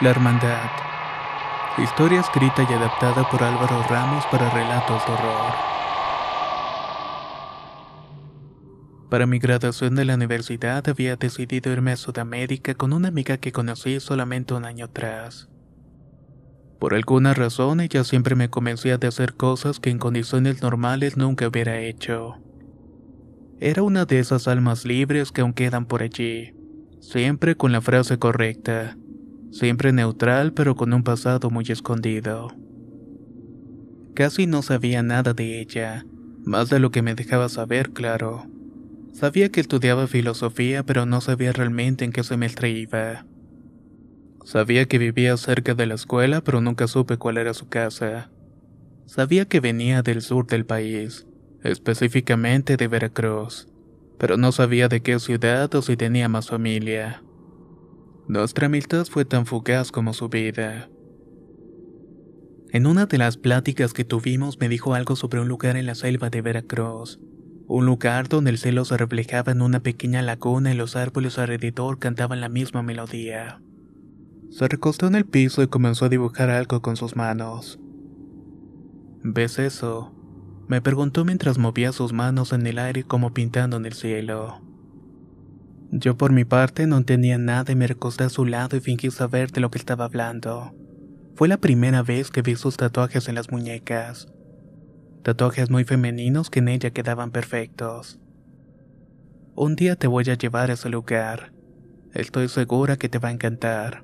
La Hermandad. Historia escrita y adaptada por Álvaro Ramos para relatos de horror. Para mi graduación de la universidad había decidido irme a Sudamérica con una amiga que conocí solamente un año atrás. Por alguna razón ella siempre me convencía de hacer cosas que en condiciones normales nunca hubiera hecho. Era una de esas almas libres que aún quedan por allí, siempre con la frase correcta, siempre neutral pero con un pasado muy escondido. Casi no sabía nada de ella, más de lo que me dejaba saber, claro. Sabía que estudiaba filosofía, pero no sabía realmente en qué semestre iba. Sabía que vivía cerca de la escuela, pero nunca supe cuál era su casa. Sabía que venía del sur del país, específicamente de Veracruz, pero no sabía de qué ciudad o si tenía más familia. Nuestra amistad fue tan fugaz como su vida. En una de las pláticas que tuvimos me dijo algo sobre un lugar en la selva de Veracruz. Un lugar donde el cielo se reflejaba en una pequeña laguna y los árboles alrededor cantaban la misma melodía. Se recostó en el piso y comenzó a dibujar algo con sus manos. ¿Ves eso?, me preguntó mientras movía sus manos en el aire como pintando en el cielo. Yo por mi parte no entendía nada y me recosté a su lado y fingí saber de lo que estaba hablando. Fue la primera vez que vi sus tatuajes en las muñecas. Tatuajes muy femeninos que en ella quedaban perfectos. Un día te voy a llevar a ese lugar. Estoy segura que te va a encantar,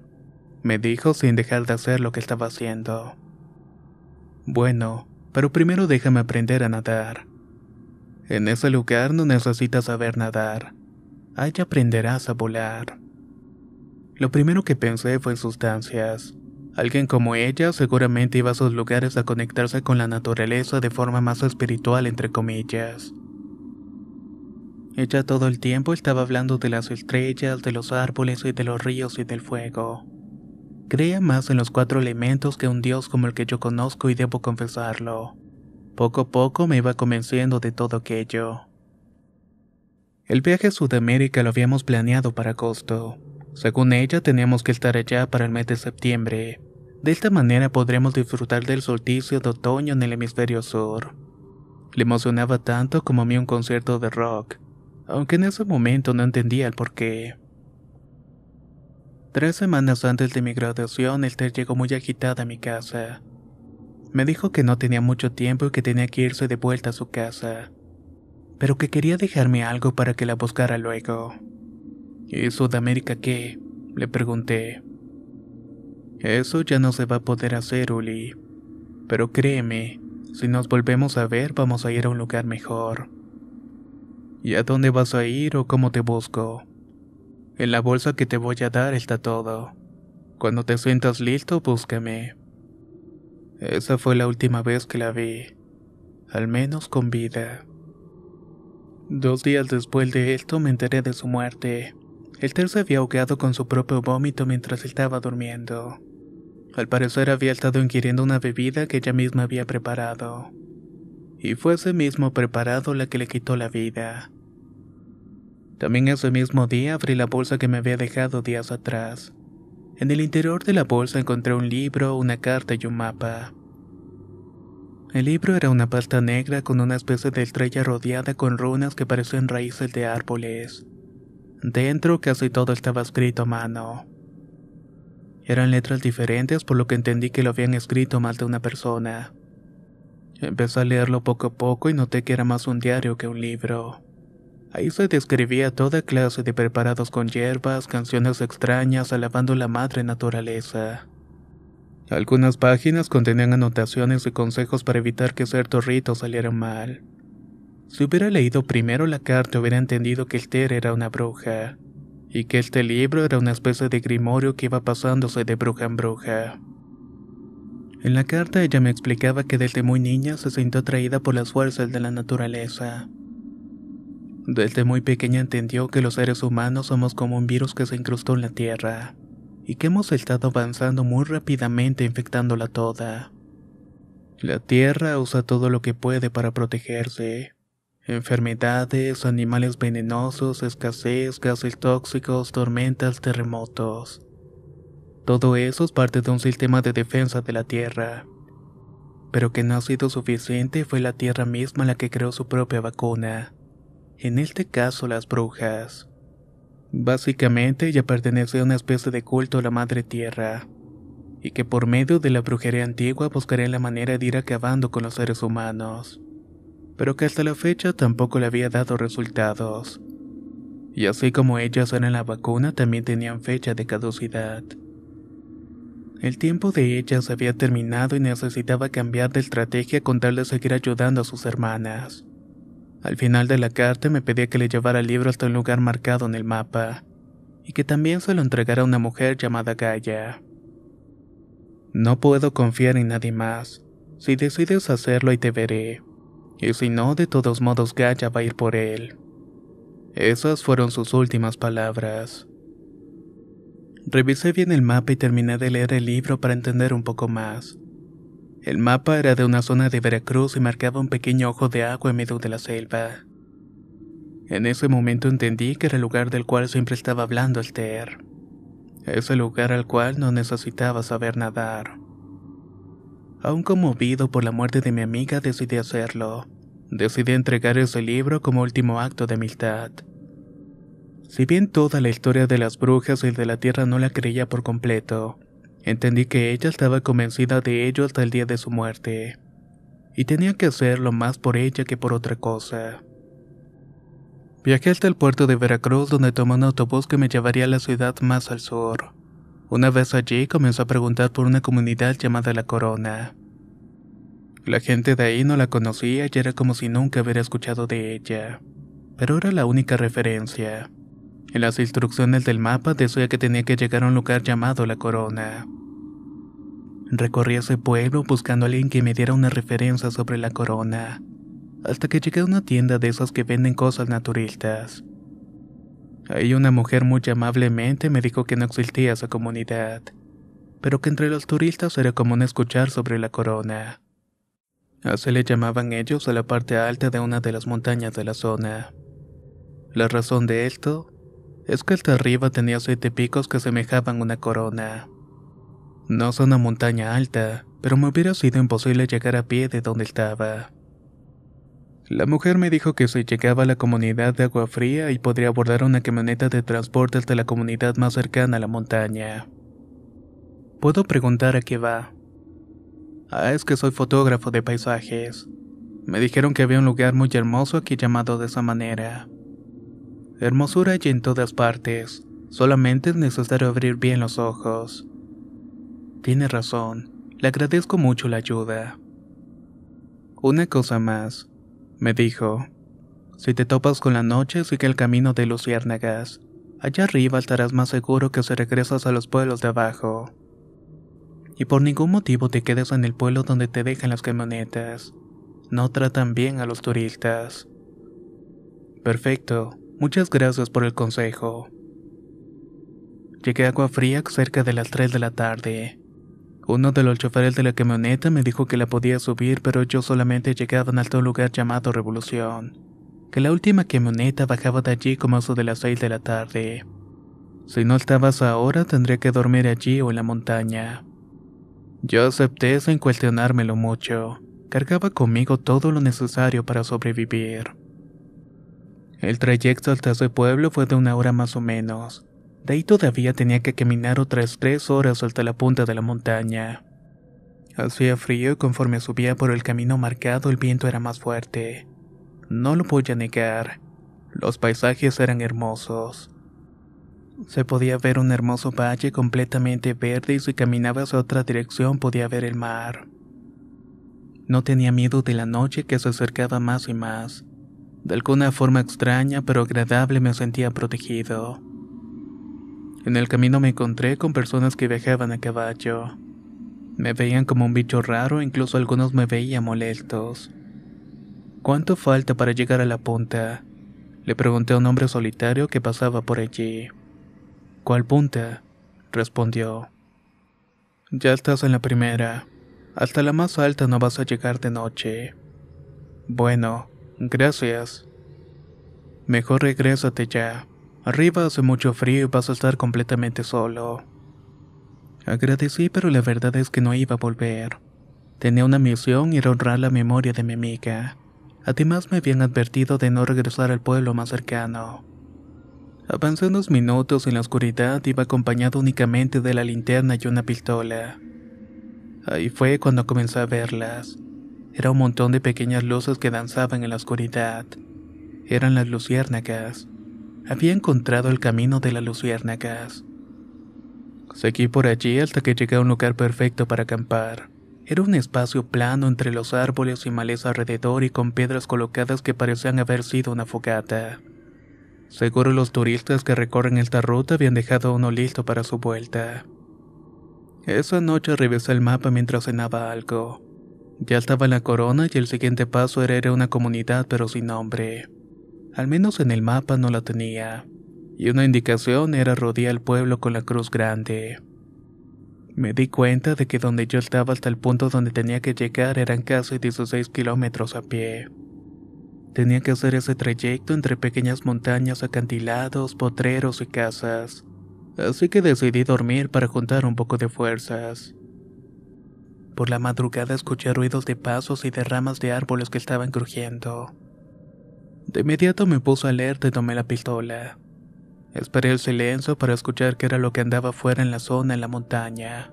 me dijo sin dejar de hacer lo que estaba haciendo. Bueno, pero primero déjame aprender a nadar. En ese lugar no necesitas saber nadar. Ahí aprenderás a volar. Lo primero que pensé fue en sustancias. Alguien como ella seguramente iba a esos lugares a conectarse con la naturaleza de forma más espiritual, entre comillas. Ella todo el tiempo estaba hablando de las estrellas, de los árboles y de los ríos y del fuego. Creía más en los 4 elementos que un dios como el que yo conozco y debo confesarlo. Poco a poco me iba convenciendo de todo aquello. El viaje a Sudamérica lo habíamos planeado para agosto. Según ella, teníamos que estar allá para el mes de septiembre. De esta manera podremos disfrutar del solsticio de otoño en el hemisferio sur. Le emocionaba tanto como a mí un concierto de rock, aunque en ese momento no entendía el porqué. 3 semanas antes de mi graduación, Esther llegó muy agitada a mi casa. Me dijo que no tenía mucho tiempo y que tenía que irse de vuelta a su casa, pero que quería dejarme algo para que la buscara luego. ¿Y Sudamérica qué?, le pregunté. Eso ya no se va a poder hacer, Uli. Pero créeme, si nos volvemos a ver vamos a ir a un lugar mejor. ¿Y a dónde vas a ir o cómo te busco? En la bolsa que te voy a dar está todo. Cuando te sientas listo, búscame. Esa fue la última vez que la vi, al menos con vida. 2 días después de esto me enteré de su muerte. Esther se había ahogado con su propio vómito mientras estaba durmiendo. Al parecer había estado ingiriendo una bebida que ella misma había preparado. Y fue ese mismo preparado la que le quitó la vida. También ese mismo día abrí la bolsa que me había dejado días atrás. En el interior de la bolsa encontré un libro, una carta y un mapa. El libro era una pasta negra con una especie de estrella rodeada con runas que parecían raíces de árboles. Dentro casi todo estaba escrito a mano. Eran letras diferentes, por lo que entendí que lo habían escrito más de una persona. Empecé a leerlo poco a poco y noté que era más un diario que un libro. Ahí se describía toda clase de preparados con hierbas, canciones extrañas, alabando la madre naturaleza. Algunas páginas contenían anotaciones y consejos para evitar que ciertos ritos salieran mal. Si hubiera leído primero la carta hubiera entendido que Esther era una bruja, y que este libro era una especie de grimorio que iba pasándose de bruja en bruja. En la carta ella me explicaba que desde muy niña se sintió atraída por las fuerzas de la naturaleza. Desde muy pequeña entendió que los seres humanos somos como un virus que se incrustó en la tierra, y que hemos estado avanzando muy rápidamente infectándola toda. La tierra usa todo lo que puede para protegerse. Enfermedades, animales venenosos, escasez, gases tóxicos, tormentas, terremotos. Todo eso es parte de un sistema de defensa de la Tierra. Pero que no ha sido suficiente, fue la Tierra misma la que creó su propia vacuna. En este caso, las brujas. Básicamente, ella pertenece a una especie de culto a la Madre Tierra, y que por medio de la brujería antigua buscaría la manera de ir acabando con los seres humanos, pero que hasta la fecha tampoco le había dado resultados. Y así como ellas eran la vacuna, también tenían fecha de caducidad. El tiempo de ellas había terminado y necesitaba cambiar de estrategia con tal de seguir ayudando a sus hermanas. Al final de la carta me pedía que le llevara el libro hasta un lugar marcado en el mapa, y que también se lo entregara a una mujer llamada Gaia. No puedo confiar en nadie más. Si decides hacerlo, ahí te veré. Y si no, de todos modos Gaia va a ir por él. Esas fueron sus últimas palabras. Revisé bien el mapa y terminé de leer el libro para entender un poco más. El mapa era de una zona de Veracruz y marcaba un pequeño ojo de agua en medio de la selva. En ese momento entendí que era el lugar del cual siempre estaba hablando Esther. Ese lugar al cual no necesitaba saber nadar. Aún conmovido por la muerte de mi amiga, decidí hacerlo. Decidí entregar ese libro como último acto de amistad. Si bien toda la historia de las brujas y de la tierra no la creía por completo, entendí que ella estaba convencida de ello hasta el día de su muerte, y tenía que hacerlo más por ella que por otra cosa. Viajé hasta el puerto de Veracruz, donde tomé un autobús que me llevaría a la ciudad más al sur. Una vez allí comencé a preguntar por una comunidad llamada La Corona. La gente de ahí no la conocía y era como si nunca hubiera escuchado de ella, pero era la única referencia. En las instrucciones del mapa decía que tenía que llegar a un lugar llamado La Corona. Recorrí ese pueblo buscando a alguien que me diera una referencia sobre La Corona, hasta que llegué a una tienda de esas que venden cosas naturistas. Ahí una mujer muy amablemente me dijo que no existía esa comunidad, pero que entre los turistas era común escuchar sobre La Corona. Así le llamaban ellos a la parte alta de una de las montañas de la zona. La razón de esto es que hasta arriba tenía 7 picos que semejaban una corona. No es una montaña alta, pero me hubiera sido imposible llegar a pie de donde estaba. La mujer me dijo que si llegaba a la comunidad de Agua Fría y podría abordar una camioneta de transporte hasta la comunidad más cercana a la montaña. ¿Puedo preguntar a qué va? Es que soy fotógrafo de paisajes. Me dijeron que había un lugar muy hermoso aquí llamado de esa manera. Hermosura hay en todas partes, solamente es necesario abrir bien los ojos. Tiene razón, le agradezco mucho la ayuda. Una cosa más, me dijo. Si te topas con la noche, sigue el camino de Luciérnagas. Allá arriba estarás más seguro que si regresas a los pueblos de abajo. Y por ningún motivo te quedes en el pueblo donde te dejan las camionetas. No tratan bien a los turistas. Perfecto. Muchas gracias por el consejo. Llegué a Agua Fría cerca de las 3 de la tarde. Uno de los choferes de la camioneta me dijo que la podía subir, pero yo solamente llegaba hasta un lugar llamado Revolución, que la última camioneta bajaba de allí como a eso de las 6 de la tarde. Si no estabas ahora, tendría que dormir allí o en la montaña. Yo acepté sin cuestionármelo mucho. Cargaba conmigo todo lo necesario para sobrevivir. El trayecto hasta ese pueblo fue de 1 hora más o menos. De ahí todavía tenía que caminar otras 3 horas hasta la punta de la montaña. Hacía frío y conforme subía por el camino marcado el viento era más fuerte. No lo voy a negar. Los paisajes eran hermosos. Se podía ver un hermoso valle completamente verde y si caminaba hacia otra dirección podía ver el mar. No tenía miedo de la noche que se acercaba más y más. De alguna forma extraña pero agradable me sentía protegido. En el camino me encontré con personas que viajaban a caballo. Me veían como un bicho raro, incluso algunos me veían molestos. ¿Cuánto falta para llegar a la punta?, le pregunté a un hombre solitario que pasaba por allí. ¿Cuál punta?, respondió. Ya estás en la primera. Hasta la más alta no vas a llegar de noche. Bueno, gracias. Mejor regrésate ya. Arriba hace mucho frío y vas a estar completamente solo. Agradecí, pero la verdad es que no iba a volver. Tenía una misión y era honrar la memoria de mi amiga. Además me habían advertido de no regresar al pueblo más cercano. Avancé unos minutos en la oscuridad, iba acompañado únicamente de la linterna y una pistola. Ahí fue cuando comencé a verlas. Era un montón de pequeñas luces que danzaban en la oscuridad. Eran las luciérnagas. Había encontrado el camino de las luciérnagas. Seguí por allí hasta que llegué a un lugar perfecto para acampar. Era un espacio plano entre los árboles y maleza alrededor y con piedras colocadas que parecían haber sido una fogata. Seguro los turistas que recorren esta ruta habían dejado uno listo para su vuelta. Esa noche revisé el mapa mientras cenaba algo. Ya estaba en la corona y el siguiente paso era ir a una comunidad pero sin nombre. Al menos en el mapa no la tenía. Y una indicación era rodear el pueblo con la cruz grande. Me di cuenta de que donde yo estaba hasta el punto donde tenía que llegar eran casi 16 kilómetros a pie. Tenía que hacer ese trayecto entre pequeñas montañas, acantilados, potreros y casas. Así que decidí dormir para juntar un poco de fuerzas. Por la madrugada escuché ruidos de pasos y de ramas de árboles que estaban crujiendo. De inmediato me puse alerta y tomé la pistola. Esperé el silencio para escuchar qué era lo que andaba fuera en la zona en la montaña.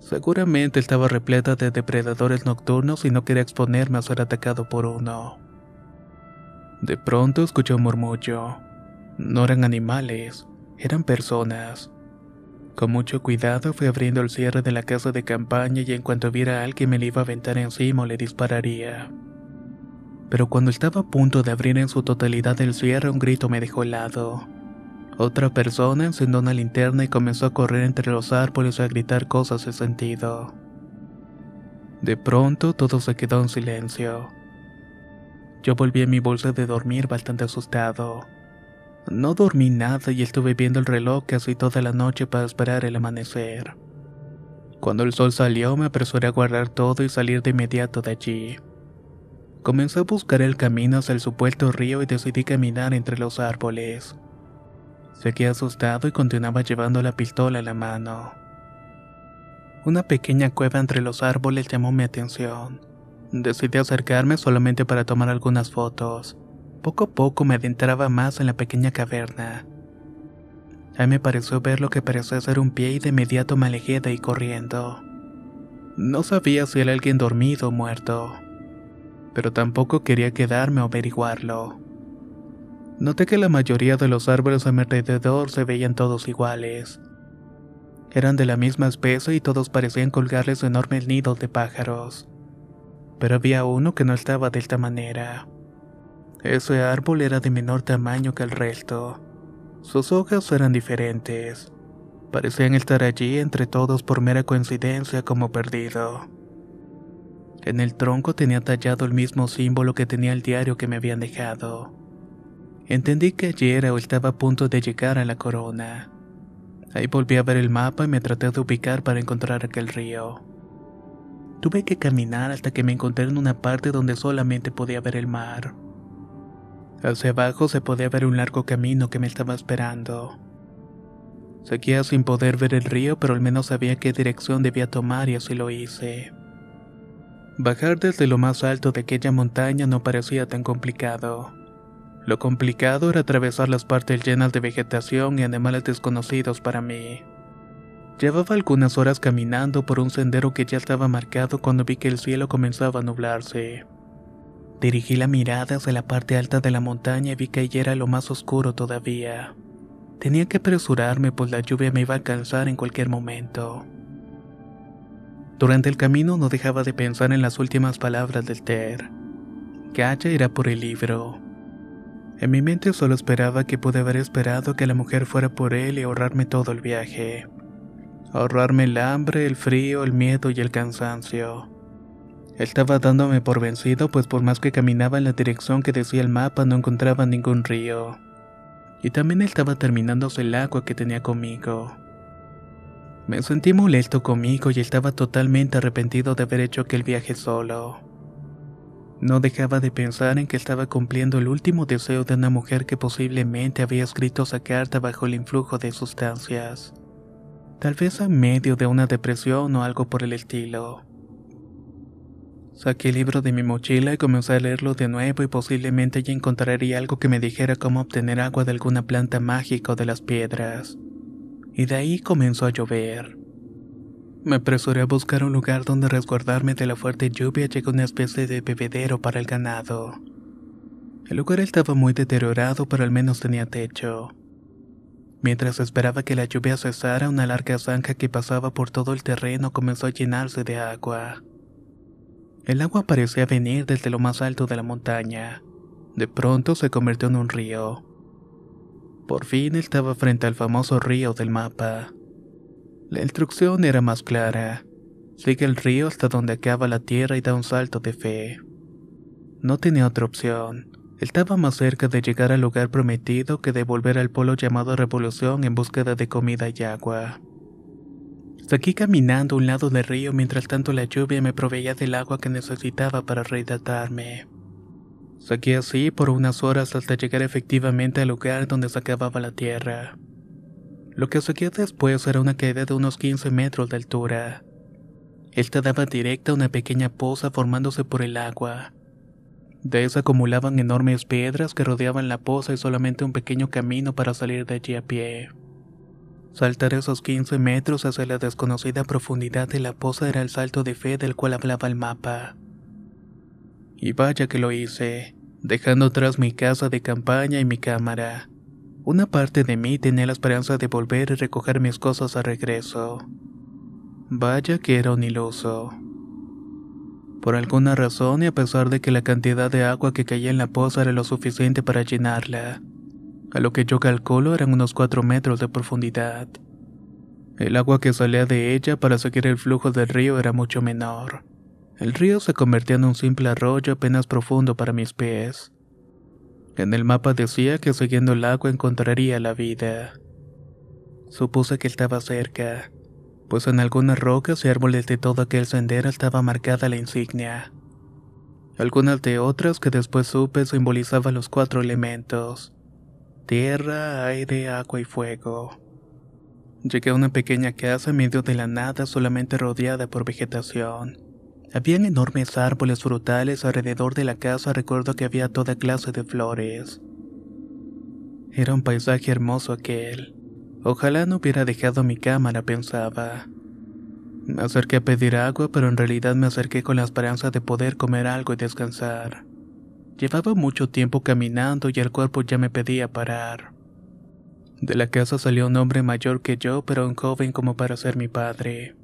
Seguramente estaba repleta de depredadores nocturnos y no quería exponerme a ser atacado por uno. De pronto escuché un murmullo. No eran animales, eran personas. Con mucho cuidado fui abriendo el cierre de la casa de campaña y en cuanto viera a alguien me le iba a aventar encima o le dispararía. Pero cuando estaba a punto de abrir en su totalidad el cierre, un grito me dejó helado. Otra persona encendió una linterna y comenzó a correr entre los árboles y a gritar cosas sin sentido. De pronto todo se quedó en silencio. Yo volví a mi bolsa de dormir bastante asustado. No dormí nada y estuve viendo el reloj casi toda la noche para esperar el amanecer. Cuando el sol salió me apresuré a guardar todo y salir de inmediato de allí. Comencé a buscar el camino hacia el supuesto río y decidí caminar entre los árboles. Seguí asustado y continuaba llevando la pistola en la mano. Una pequeña cueva entre los árboles llamó mi atención. Decidí acercarme solamente para tomar algunas fotos. Poco a poco me adentraba más en la pequeña caverna. Ahí me pareció ver lo que parecía ser un pie y de inmediato me alejé de ahí corriendo. No sabía si era alguien dormido o muerto, pero tampoco quería quedarme a averiguarlo. Noté que la mayoría de los árboles a mi alrededor se veían todos iguales. Eran de la misma especie y todos parecían colgarles enormes nidos de pájaros. Pero había uno que no estaba de esta manera. Ese árbol era de menor tamaño que el resto. Sus hojas eran diferentes. Parecían estar allí entre todos por mera coincidencia como perdido. En el tronco tenía tallado el mismo símbolo que tenía el diario que me habían dejado. Entendí que allí era o estaba a punto de llegar a la corona. Ahí volví a ver el mapa y me traté de ubicar para encontrar aquel río. Tuve que caminar hasta que me encontré en una parte donde solamente podía ver el mar. Hacia abajo se podía ver un largo camino que me estaba esperando. Seguía sin poder ver el río, pero al menos sabía qué dirección debía tomar y así lo hice. Bajar desde lo más alto de aquella montaña no parecía tan complicado. Lo complicado era atravesar las partes llenas de vegetación y animales desconocidos para mí. Llevaba algunas horas caminando por un sendero que ya estaba marcado cuando vi que el cielo comenzaba a nublarse. Dirigí la mirada hacia la parte alta de la montaña y vi que allí era lo más oscuro todavía. Tenía que apresurarme pues la lluvia me iba a alcanzar en cualquier momento. Durante el camino no dejaba de pensar en las últimas palabras del Ter. Calla irá por el libro. En mi mente solo esperaba que pude haber esperado que la mujer fuera por él y ahorrarme todo el viaje. Ahorrarme el hambre, el frío, el miedo y el cansancio. Estaba dándome por vencido, pues por más que caminaba en la dirección que decía el mapa no encontraba ningún río. Y también estaba terminándose el agua que tenía conmigo. Me sentí molesto conmigo y estaba totalmente arrepentido de haber hecho aquel viaje solo. No dejaba de pensar en que estaba cumpliendo el último deseo de una mujer que posiblemente había escrito esa carta bajo el influjo de sustancias. tal vez en medio de una depresión o algo por el estilo. Saqué el libro de mi mochila y comencé a leerlo de nuevo y posiblemente ya encontraría algo que me dijera cómo obtener agua de alguna planta mágica o de las piedras. Y de ahí comenzó a llover. Me apresuré a buscar un lugar donde resguardarme de la fuerte lluvia y llegué a una especie de bebedero para el ganado. El lugar estaba muy deteriorado, pero al menos tenía techo. Mientras esperaba que la lluvia cesara, una larga zanja que pasaba por todo el terreno comenzó a llenarse de agua. El agua parecía venir desde lo más alto de la montaña. De pronto se convirtió en un río. Por fin estaba frente al famoso río del mapa. La instrucción era más clara. Sigue el río hasta donde acaba la tierra y da un salto de fe. No tenía otra opción. Estaba más cerca de llegar al lugar prometido que de volver al polo llamado Revolución en búsqueda de comida y agua. Seguí caminando a un lado del río mientras tanto la lluvia me proveía del agua que necesitaba para rehidratarme. Seguí así por unas horas hasta llegar efectivamente al lugar donde se acababa la tierra. Lo que seguía después era una caída de unos 15 metros de altura. Esta daba directa a una pequeña poza formándose por el agua. De esa acumulaban enormes piedras que rodeaban la poza y solamente un pequeño camino para salir de allí a pie. Saltar esos 15 metros hacia la desconocida profundidad de la poza era el salto de fe del cual hablaba el mapa. Y vaya que lo hice, dejando atrás mi casa de campaña y mi cámara. Una parte de mí tenía la esperanza de volver y recoger mis cosas a regreso. Vaya que era un iluso. Por alguna razón y a pesar de que la cantidad de agua que caía en la poza era lo suficiente para llenarla, a lo que yo calculo eran unos 4 metros de profundidad. El agua que salía de ella para seguir el flujo del río era mucho menor. El río se convertía en un simple arroyo apenas profundo para mis pies. En el mapa decía que siguiendo el agua encontraría la vida. Supuse que estaba cerca, pues en algunas rocas y árboles de todo aquel sendero estaba marcada la insignia. Algunas de otras que después supe simbolizaban los 4 elementos: tierra, aire, agua y fuego. Llegué a una pequeña casa en medio de la nada, solamente rodeada por vegetación. Habían enormes árboles frutales alrededor de la casa. Recuerdo que había toda clase de flores. Era un paisaje hermoso aquel. Ojalá no hubiera dejado mi cámara, pensaba. Me acerqué a pedir agua, pero en realidad me acerqué con la esperanza de poder comer algo y descansar. Llevaba mucho tiempo caminando y el cuerpo ya me pedía parar. De la casa salió un hombre mayor que yo, pero un joven como para ser mi padre.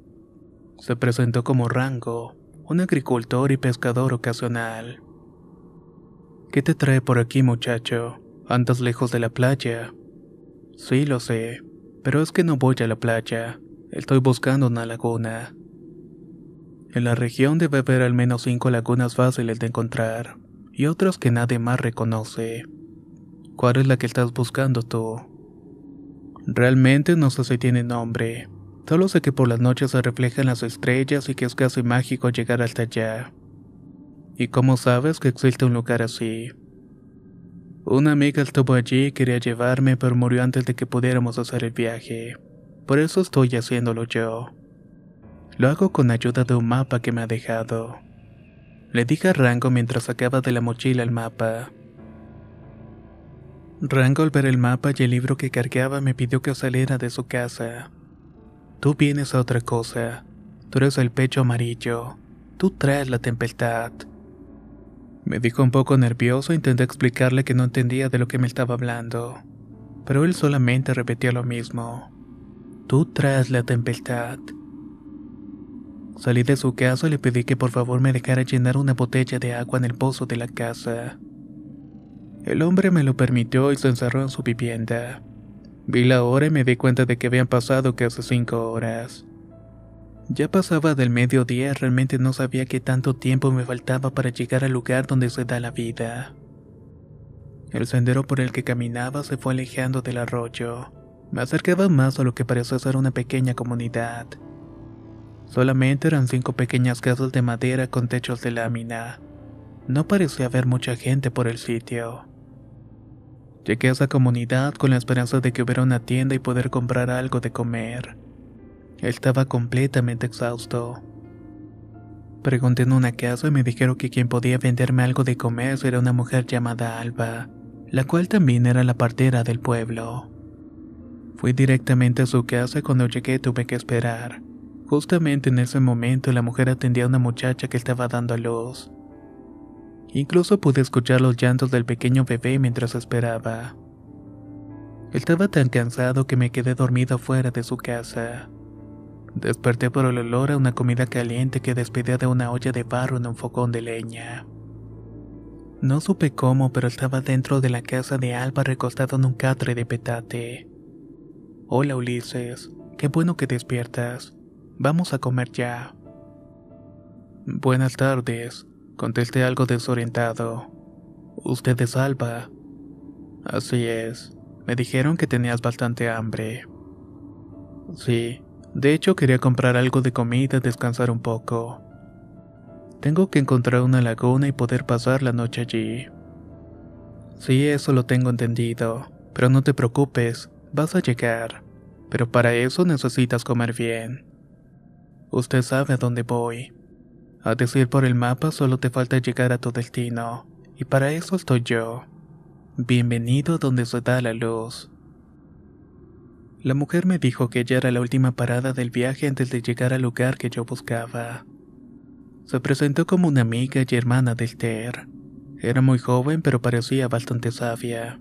Se presentó como Rango, un agricultor y pescador ocasional. ¿Qué te trae por aquí, muchacho? ¿Andas lejos de la playa? Sí, lo sé, pero es que no voy a la playa. Estoy buscando una laguna. En la región debe haber al menos 5 lagunas fáciles de encontrar, y otras que nadie más reconoce. ¿Cuál es la que estás buscando tú? Realmente no sé si tiene nombre. Solo sé que por las noches se reflejan las estrellas y que es casi mágico llegar hasta allá. ¿Y cómo sabes que existe un lugar así? Una amiga estuvo allí y quería llevarme, pero murió antes de que pudiéramos hacer el viaje. Por eso estoy haciéndolo yo. Lo hago con ayuda de un mapa que me ha dejado. Le dije a Rango mientras sacaba de la mochila el mapa. Rango, al ver el mapa y el libro que cargaba, me pidió que saliera de su casa. Tú vienes a otra cosa. Tú eres el pecho amarillo. Tú traes la tempestad. Me dijo un poco nervioso e intenté explicarle que no entendía de lo que me estaba hablando. Pero él solamente repetía lo mismo. Tú traes la tempestad. Salí de su casa y le pedí que por favor me dejara llenar una botella de agua en el pozo de la casa. El hombre me lo permitió y se encerró en su vivienda. Vi la hora y me di cuenta de que habían pasado casi 5 horas. Ya pasaba del mediodía y realmente no sabía qué tanto tiempo me faltaba para llegar al lugar donde se da la vida. El sendero por el que caminaba se fue alejando del arroyo. Me acercaba más a lo que parecía ser una pequeña comunidad. Solamente eran 5 pequeñas casas de madera con techos de lámina. No parecía haber mucha gente por el sitio. Llegué a esa comunidad con la esperanza de que hubiera una tienda y poder comprar algo de comer. Estaba completamente exhausto. Pregunté en una casa y me dijeron que quien podía venderme algo de comer era una mujer llamada Alba, la cual también era la partera del pueblo. Fui directamente a su casa y cuando llegué tuve que esperar. Justamente en ese momento la mujer atendía a una muchacha que estaba dando a luz. Incluso pude escuchar los llantos del pequeño bebé mientras esperaba. Estaba tan cansado que me quedé dormido fuera de su casa. Desperté por el olor a una comida caliente que despedía de una olla de barro en un fogón de leña. No supe cómo, pero estaba dentro de la casa de Alba recostado en un catre de petate. Hola Ulises, qué bueno que despiertas. Vamos a comer ya. Buenas tardes, contesté algo desorientado. ¿Usted es Alba? Así es. Me dijeron que tenías bastante hambre. Sí, de hecho quería comprar algo de comida y descansar un poco. Tengo que encontrar una laguna y poder pasar la noche allí. Sí, eso lo tengo entendido, pero no te preocupes, vas a llegar. Pero para eso necesitas comer bien. Usted sabe a dónde voy. A decir por el mapa solo te falta llegar a tu destino, y para eso estoy yo. Bienvenido donde se da la luz. La mujer me dijo que ella era la última parada del viaje antes de llegar al lugar que yo buscaba. Se presentó como una amiga y hermana de Esther. Era muy joven pero parecía bastante sabia.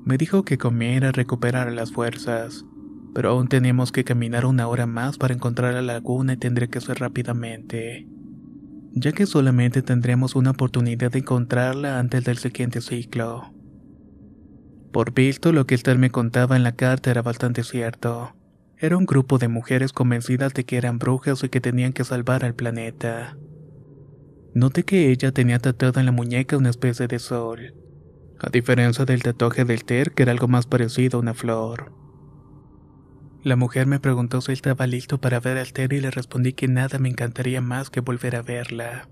Me dijo que comiera y recuperara las fuerzas, pero aún teníamos que caminar 1 hora más para encontrar la laguna y tendría que ser rápidamente, ya que solamente tendríamos una oportunidad de encontrarla antes del siguiente ciclo. Por visto, lo que Esther me contaba en la carta era bastante cierto. Era un grupo de mujeres convencidas de que eran brujas y que tenían que salvar al planeta. Noté que ella tenía tatuada en la muñeca una especie de sol, a diferencia del tatuaje del Esther, que era algo más parecido a una flor. La mujer me preguntó si estaba listo para ver a Esther y le respondí que nada me encantaría más que volver a verla.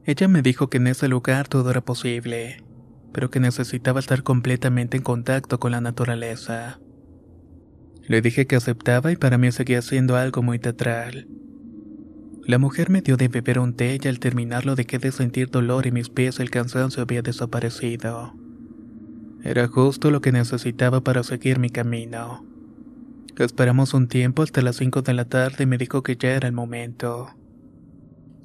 Ella me dijo que en ese lugar todo era posible, pero que necesitaba estar completamente en contacto con la naturaleza. Le dije que aceptaba y para mí seguía siendo algo muy teatral. La mujer me dio de beber un té y al terminarlo dejé de sentir dolor y mis pies y el cansancio había desaparecido. Era justo lo que necesitaba para seguir mi camino. Esperamos un tiempo hasta las 5 de la tarde y me dijo que ya era el momento.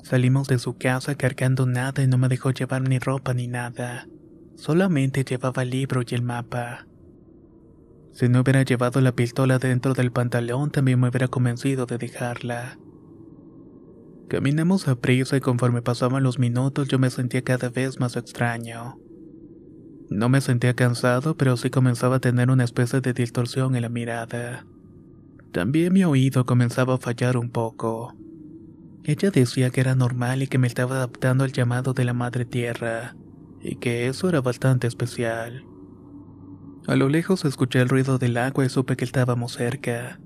Salimos de su casa cargando nada y no me dejó llevar ni ropa ni nada. Solamente llevaba el libro y el mapa. Si no hubiera llevado la pistola dentro del pantalón, también me hubiera convencido de dejarla. Caminamos a prisa y conforme pasaban los minutos yo me sentía cada vez más extraño. No me sentía cansado, pero sí comenzaba a tener una especie de distorsión en la mirada. También mi oído comenzaba a fallar un poco. Ella decía que era normal y que me estaba adaptando al llamado de la Madre Tierra, y que eso era bastante especial. A lo lejos escuché el ruido del agua y supe que estábamos cerca.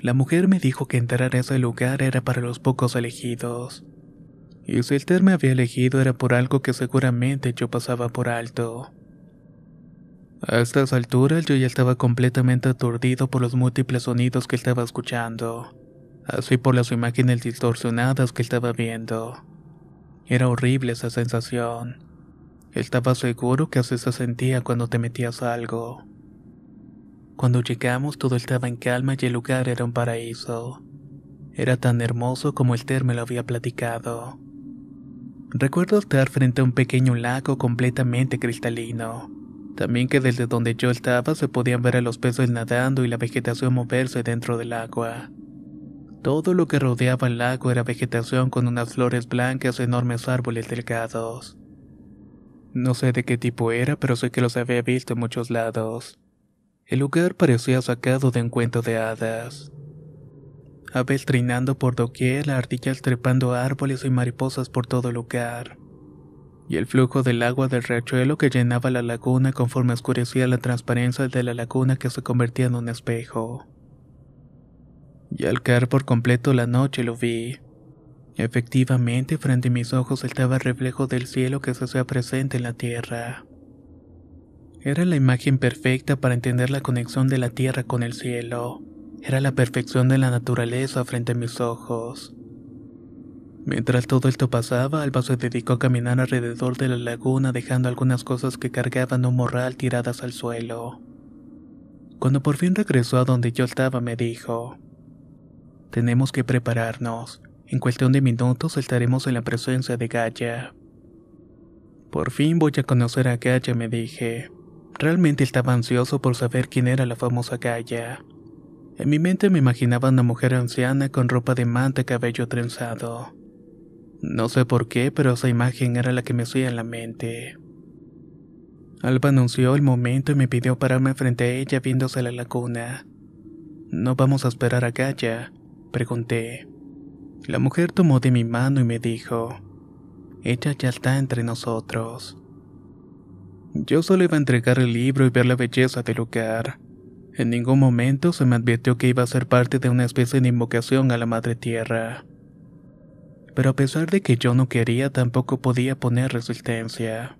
La mujer me dijo que entrar a ese lugar era para los pocos elegidos. Y si Esther me había elegido era por algo que seguramente yo pasaba por alto. A estas alturas yo ya estaba completamente aturdido por los múltiples sonidos que estaba escuchando, así por las imágenes distorsionadas que estaba viendo. Era horrible esa sensación. Estaba seguro que así se sentía cuando te metías a algo. Cuando llegamos todo estaba en calma y el lugar era un paraíso. Era tan hermoso como Esther me lo había platicado. Recuerdo estar frente a un pequeño lago completamente cristalino. También que desde donde yo estaba se podían ver a los peces nadando y la vegetación moverse dentro del agua. Todo lo que rodeaba el lago era vegetación con unas flores blancas y enormes árboles delgados. No sé de qué tipo era, pero sé que los había visto en muchos lados. El lugar parecía sacado de un cuento de hadas. Aves trinando por doquier, ardillas trepando árboles y mariposas por todo lugar. Y el flujo del agua del riachuelo que llenaba la laguna conforme oscurecía la transparencia de la laguna que se convertía en un espejo. Y al caer por completo la noche lo vi. Efectivamente, frente a mis ojos estaba el reflejo del cielo que se hacía presente en la tierra. Era la imagen perfecta para entender la conexión de la tierra con el cielo. Era la perfección de la naturaleza frente a mis ojos. Mientras todo esto pasaba, Alba se dedicó a caminar alrededor de la laguna dejando algunas cosas que cargaban un morral tiradas al suelo. Cuando por fin regresó a donde yo estaba me dijo: tenemos que prepararnos. En cuestión de minutos estaremos en la presencia de Gaia. Por fin voy a conocer a Gaia, me dije. Realmente estaba ansioso por saber quién era la famosa Gaia. En mi mente me imaginaba una mujer anciana con ropa de manta y cabello trenzado. No sé por qué, pero esa imagen era la que me hacía en la mente. Alba anunció el momento y me pidió pararme frente a ella viéndose la laguna. ¿No vamos a esperar a Gaia?, pregunté. La mujer tomó de mi mano y me dijo: ella ya está entre nosotros. Yo solo iba a entregar el libro y ver la belleza del lugar. En ningún momento se me advirtió que iba a ser parte de una especie de invocación a la Madre Tierra. Pero a pesar de que yo no quería, tampoco podía poner resistencia.